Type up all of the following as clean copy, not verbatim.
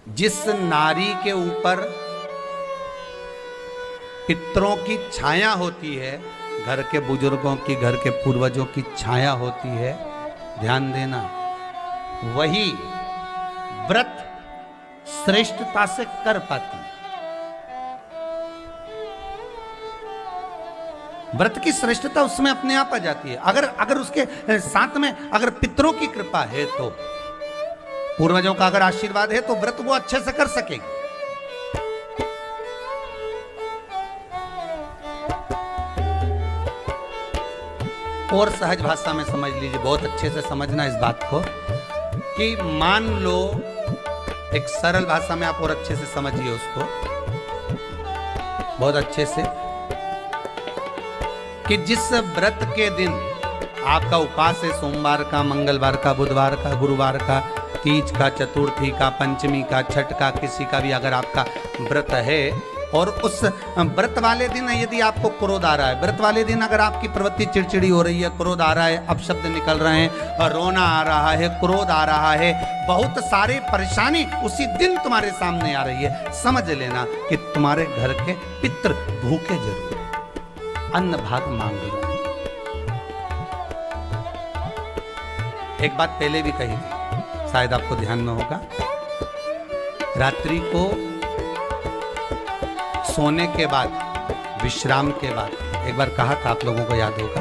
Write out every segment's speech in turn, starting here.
जिस नारी के ऊपर पितरों की छाया होती है, घर के बुजुर्गों की, घर के पूर्वजों की छाया होती है, ध्यान देना, वही व्रत श्रेष्ठता से कर पाती। व्रत की श्रेष्ठता उसमें अपने आप आ जाती है। अगर उसके साथ में अगर पितरों की कृपा है, तो पूर्वजों का अगर आशीर्वाद है, तो व्रत वो अच्छे से कर सकेगी। और सहज भाषा में समझ लीजिए, बहुत अच्छे से समझना इस बात को, कि मान लो, एक सरल भाषा में आप और अच्छे से समझिए उसको, बहुत अच्छे से, कि जिस व्रत के दिन आपका उपवास है, सोमवार का, मंगलवार का, बुधवार का, गुरुवार का, तीज का, चतुर्थी का, पंचमी का, छठ का, किसी का भी अगर आपका व्रत है, और उस व्रत वाले दिन यदि आपको क्रोध आ रहा है, व्रत वाले दिन अगर आपकी प्रवृत्ति चिड़चिड़ी हो रही है, क्रोध आ रहा है, अपशब्द निकल रहे हैं, रोना आ रहा है, क्रोध आ रहा है, बहुत सारी परेशानी उसी दिन तुम्हारे सामने आ रही है, समझ लेना कि तुम्हारे घर के पितृ भूखे जरूर, अन्न भाग मांग रहे। एक बात पहले भी कही थी, शायद आपको ध्यान में होगा, रात्रि को सोने के बाद, विश्राम के बाद, एक बार कहा था, आप लोगों को याद होगा,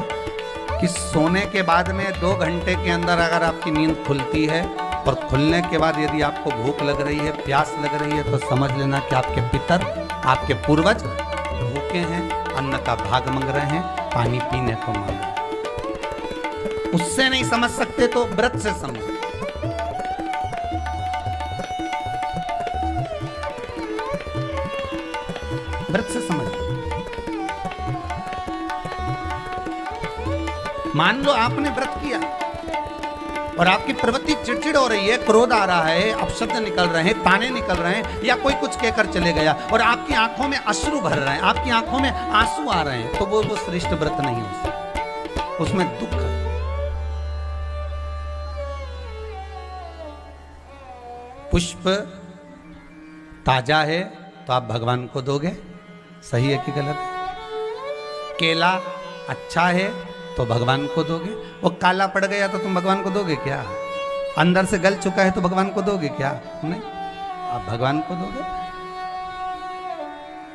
कि सोने के बाद में 2 घंटे के अंदर अगर आपकी नींद खुलती है, और खुलने के बाद यदि आपको भूख लग रही है, प्यास लग रही है, तो समझ लेना कि आपके पितर, आपके पूर्वज भूखे हैं, अन्न का भाग मांग रहे हैं, पानी पीने को मांग रहे हैं। उससे नहीं समझ सकते तो व्रत से समझ। व्रत से समझ। मान लो आपने व्रत किया और आपकी प्रवृत्ति चिड़चिड़ हो रही है, क्रोध आ रहा है, अपशब्द निकल रहे हैं, ताने निकल रहे हैं, या कोई कुछ कहकर चले गया और आपकी आंखों में अश्रु भर रहे हैं, आपकी आंखों में आंसू आ रहे हैं, तो वो श्रेष्ठ व्रत नहीं हो सकता, उसमें दुख है। पुष्प ताजा है तो आप भगवान को दोगे, सही है कि गलत है? केला अच्छा है तो भगवान को दोगे, वो काला पड़ गया तो तुम भगवान को दोगे क्या? अंदर से गल चुका है तो भगवान को दोगे क्या? नहीं, आप भगवान को दोगे।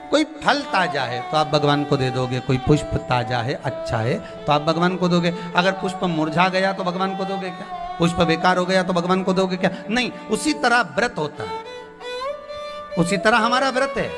कोई फल ताजा है तो आप भगवान को दे दोगे, कोई पुष्प ताजा है, अच्छा है, तो आप भगवान को दोगे। अगर पुष्प मुरझा गया तो भगवान को दोगे क्या? पुष्प बेकार हो गया तो भगवान को दोगे क्या? नहीं। उसी तरह व्रत होता है, उसी तरह हमारा व्रत है।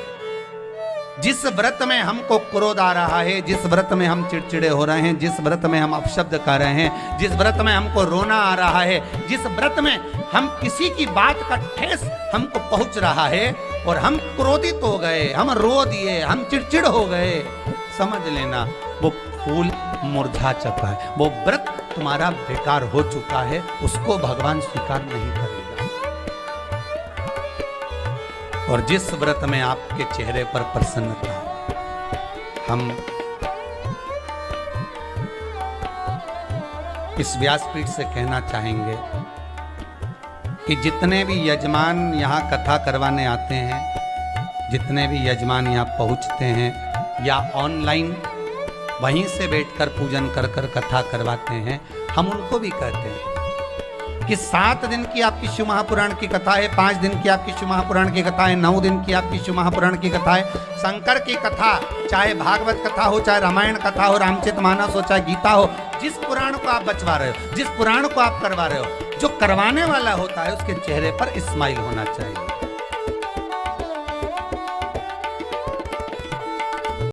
जिस व्रत में हमको क्रोध आ रहा है, जिस व्रत में हम चिड़चिड़े हो रहे हैं, जिस व्रत में हम अपशब्द कर रहे हैं, जिस व्रत में हमको रोना आ रहा है, जिस व्रत में हम किसी की बात का ठेस हमको पहुंच रहा है और हम क्रोधित हो गए, हम रो दिए, हम चिड़चिड़ हो गए, समझ लेना वो फूल मुरझा चुका है, वो व्रत तुम्हारा बेकार हो चुका है, उसको भगवान स्वीकार नहीं करेगा। और जिस व्रत में आपके चेहरे पर प्रसन्नता, हम इस व्यासपीठ से कहना चाहेंगे कि जितने भी यजमान यहाँ कथा करवाने आते हैं, जितने भी यजमान यहाँ पहुँचते हैं या ऑनलाइन वहीं से बैठकर पूजन कर कर कथा करवाते हैं, हम उनको भी कहते हैं कि 7 दिन की आपकी शिव महापुराण की कथा है, 5 दिन की आपकी शिव महापुराण की कथा है, 9 दिन की आपकी शिव महापुराण की कथा है। शंकर की कथा, चाहे भागवत कथा हो, चाहे रामायण कथा हो, रामचरितमानस हो, चाहे गीता हो, जिस पुराण को आप बचवा रहे हो, जिस पुराण को आप करवा रहे हो, जो करवाने वाला होता है उसके चेहरे पर स्माइल होना चाहिए।